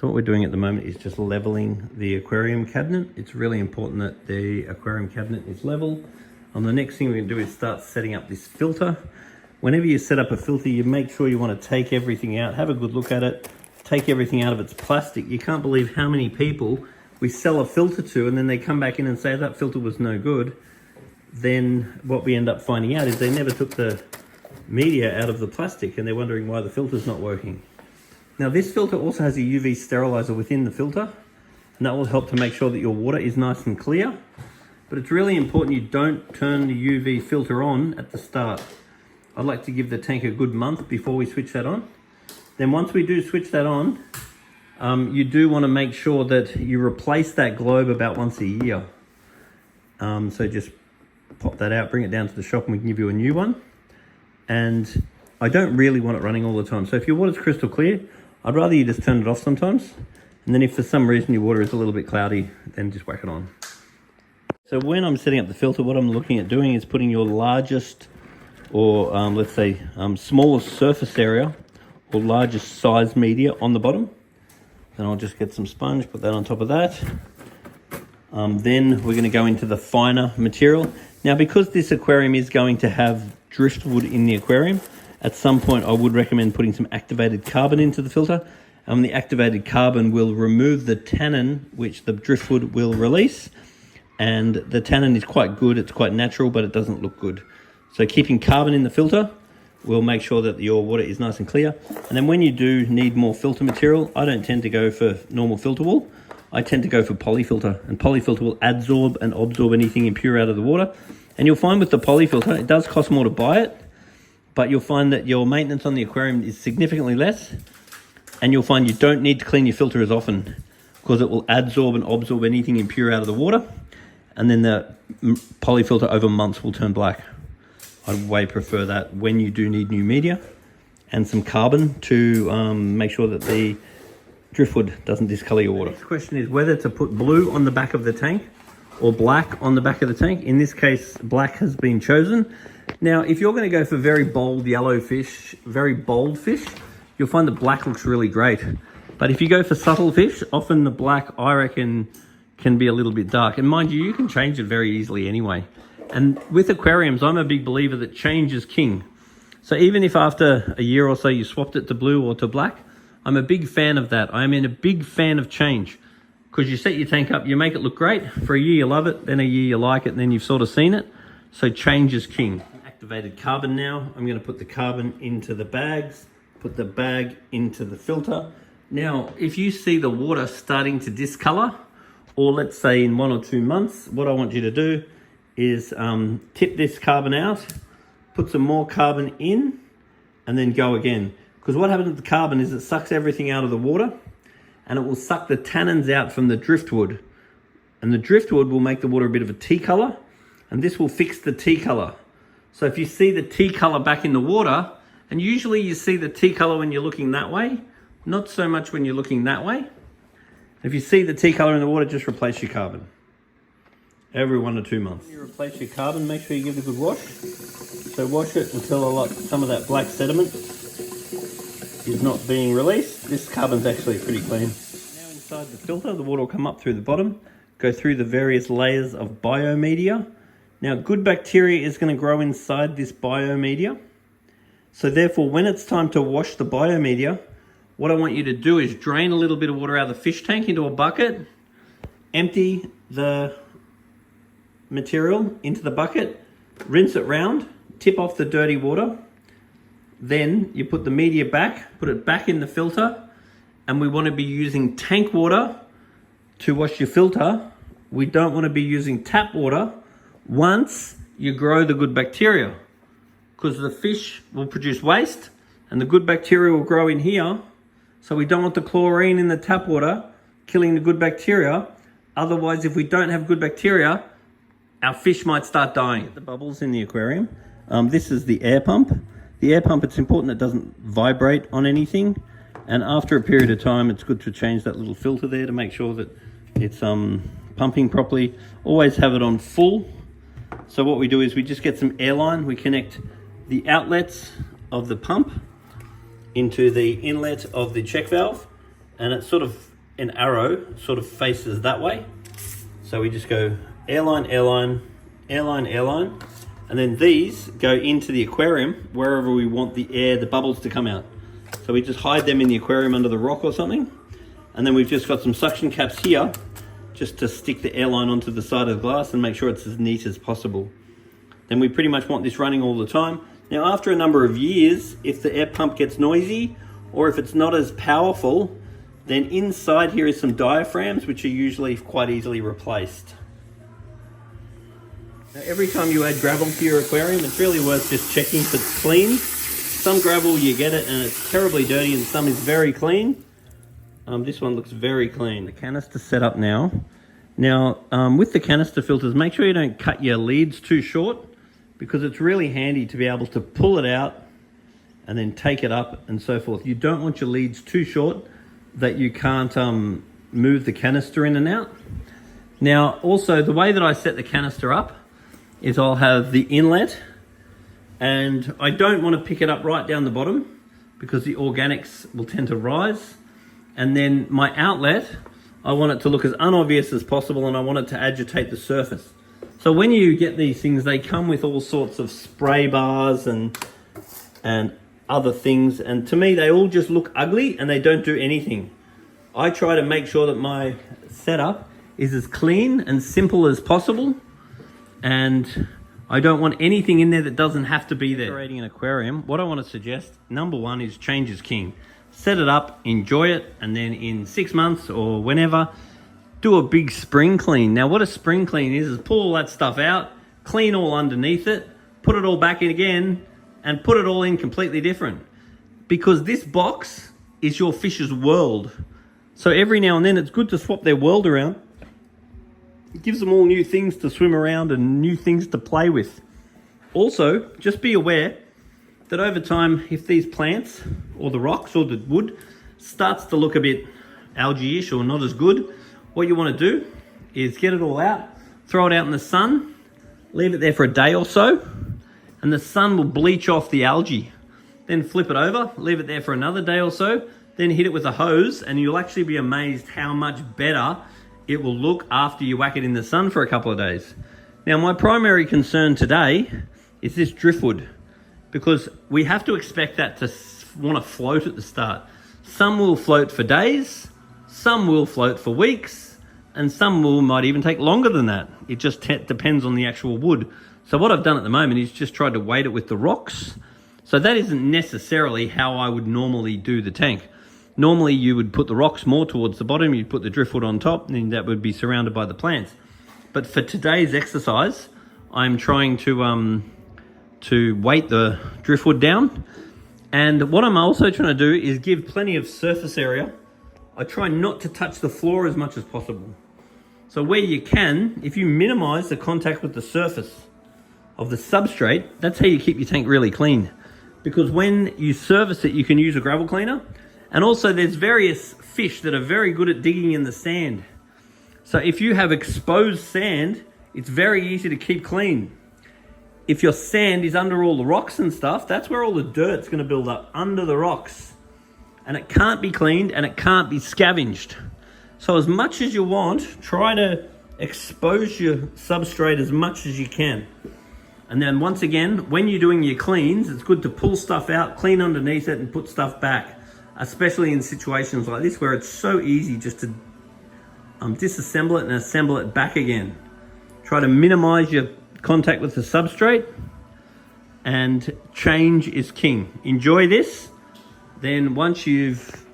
So what we're doing at the moment is just leveling the aquarium cabinet. It's really important that the aquarium cabinet is level. And the next thing we're going to do is start setting up this filter. Whenever you set up a filter, you make sure you want to take everything out, have a good look at it, take everything out of its plastic. You can't believe how many people we sell a filter to and then they come back in and say that filter was no good. Then what we end up finding out is they never took the media out of the plastic and they're wondering why the filter's not working. Now this filter also has a UV sterilizer within the filter, and that will help to make sure that your water is nice and clear. But it's really important you don't turn the UV filter on at the start. I'd like to give the tank a good month before we switch that on. Then once we do switch that on, you do want to make sure that you replace that globe about once a year. So just pop that out, bring it down to the shop and we can give you a new one. And I don't really want it running all the time. So if your water's crystal clear, I'd rather you just turn it off sometimes. And then if for some reason your water is a little bit cloudy, then just whack it on. So when I'm setting up the filter, what I'm looking at doing is putting your largest or let's say smallest surface area or largest size media on the bottom. Then I'll just get some sponge, put that on top of that. Then we're going to go into the finer material. Now because this aquarium is going to have driftwood in the aquarium, at some point I would recommend putting some activated carbon into the filter. The activated carbon will remove the tannin which the driftwood will release, and the tannin is quite good, it's quite natural, but it doesn't look good. So keeping carbon in the filter will make sure that your water is nice and clear. And then when you do need more filter material, I don't tend to go for normal filter wool. I tend to go for polyfilter, and polyfilter will adsorb and absorb anything impure out of the water. And you'll find with the polyfilter, it does cost more to buy it, but you'll find that your maintenance on the aquarium is significantly less, and you'll find you don't need to clean your filter as often because it will adsorb and absorb anything impure out of the water, and then the polyfilter over months will turn black. I'd way prefer that when you do need new media and some carbon to make sure that the driftwood doesn't discolor your water. The next question is whether to put blue on the back of the tank or black on the back of the tank. In this case, black has been chosen. Now, if you're going to go for very bold yellow fish, very bold fish, you'll find that black looks really great. But if you go for subtle fish, often the black, I reckon, can be a little bit dark. And mind you, you can change it very easily anyway. And with aquariums, I'm a big believer that change is king. So even if after a year or so you swapped it to blue or to black, I'm a big fan of that. I'm a big fan of change. Because you set your tank up, you make it look great. For a year you love it, then a year you like it, and then you've sort of seen it. So change is king. Activated carbon now. I'm going to put the carbon into the bags, put the bag into the filter. Now, if you see the water starting to discolor, or let's say in 1 or 2 months, what I want you to do is tip this carbon out, put some more carbon in, and then go again. Because what happens with the carbon is it sucks everything out of the water, and it will suck the tannins out from the driftwood. And the driftwood will make the water a bit of a tea color, and this will fix the tea color. So if you see the tea color back in the water, and usually you see the tea color when you're looking that way, not so much when you're looking that way. If you see the tea color in the water, just replace your carbon. Every 1 or 2 months. When you replace your carbon, make sure you give it a good wash. So wash it until some of that black sediment is not being released. This carbon's actually pretty clean. Now inside the filter, the water will come up through the bottom, go through the various layers of biomedia. Now good bacteria is going to grow inside this biomedia. So therefore, when it's time to wash the biomedia, what I want you to do is drain a little bit of water out of the fish tank into a bucket, empty the material into the bucket, rinse it round, tip off the dirty water. Then you put the media back, put it back in the filter, and we want to be using tank water to wash your filter. We don't want to be using tap water once you grow the good bacteria, because the fish will produce waste and the good bacteria will grow in here. So we don't want the chlorine in the tap water killing the good bacteria. Otherwise, if we don't have good bacteria, our fish might start dying. The bubbles in the aquarium. This is the air pump. The air pump, it's important it doesn't vibrate on anything. And after a period of time, it's good to change that little filter there to make sure that it's pumping properly. Always have it on full. So what we do is we just get some air line. We connect the outlets of the pump into the inlet of the check valve, and it sort of an arrow sort of faces that way. So we just go airline, airline, airline, airline, and then these go into the aquarium wherever we want the air, the bubbles to come out. So we just hide them in the aquarium under the rock or something. And then we've just got some suction caps here just to stick the airline onto the side of the glass and make sure it's as neat as possible. Then we pretty much want this running all the time. Now, after a number of years, if the air pump gets noisy or if it's not as powerful, then inside here is some diaphragms, which are usually quite easily replaced. Now, every time you add gravel to your aquarium, it's really worth just checking if it's clean. Some gravel, you get it and it's terribly dirty, and some is very clean. This one looks very clean. The canister set up now. Now, with the canister filters, make sure you don't cut your leads too short, because it's really handy to be able to pull it out and then take it up and so forth. You don't want your leads too short that you can't move the canister in and out. Now, also, the way that I set the canister up is I'll have the inlet, and I don't want to pick it up right down the bottom because the organics will tend to rise. And then my outlet, I want it to look as unobvious as possible, and I want it to agitate the surface. So when you get these things, they come with all sorts of spray bars and other things. And to me, they all just look ugly and they don't do anything. I try to make sure that my setup is as clean and simple as possible. And I don't want anything in there that doesn't have to be there. Decorating an aquarium, what I want to suggest, number one, is change is king. Set it up, enjoy it, and then in 6 months or whenever, do a big spring clean. Now, what a spring clean is pull all that stuff out, clean all underneath it, put it all back in again, and put it all in completely different. Because this box is your fish's world. So every now and then, it's good to swap their world around. It gives them all new things to swim around and new things to play with. Also, just be aware that over time, if these plants or the rocks or the wood starts to look a bit algae-ish or not as good, what you want to do is get it all out, throw it out in the sun, leave it there for a day or so, and the sun will bleach off the algae. Then flip it over, leave it there for another day or so, then hit it with a hose, and you'll actually be amazed how much better it will look after you whack it in the sun for a couple of days. Now, my primary concern today is this driftwood, because we have to expect that to want to float at the start. Some will float for days, some will float for weeks, and some might even take longer than that. It just depends on the actual wood. So what I've done at the moment is just tried to weight it with the rocks. So that isn't necessarily how I would normally do the tank. Normally you would put the rocks more towards the bottom, you'd put the driftwood on top, and then that would be surrounded by the plants. But for today's exercise, I'm trying to weight the driftwood down. And what I'm also trying to do is give plenty of surface area. I try not to touch the floor as much as possible. So where you can, if you minimize the contact with the surface of the substrate, that's how you keep your tank really clean. Because when you service it, you can use a gravel cleaner. And also there's various fish that are very good at digging in the sand. So if you have exposed sand, it's very easy to keep clean. If your sand is under all the rocks and stuff, that's where all the dirt's going to build up, under the rocks. And it can't be cleaned and it can't be scavenged. So as much as you want, try to expose your substrate as much as you can. And then once again, when you're doing your cleans, it's good to pull stuff out, clean underneath it and put stuff back. Especially in situations like this where it's so easy just to disassemble it and assemble it back again. Try to minimize your contact with the substrate, and change is king. Enjoy this. Then once you've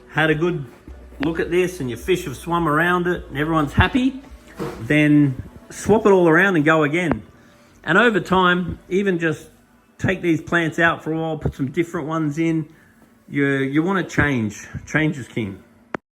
had a good look at this and your fish have swum around it and everyone's happy, then swap it all around and go again. And over time, even just take these plants out for a while, put some different ones in. You want to change. Change is king.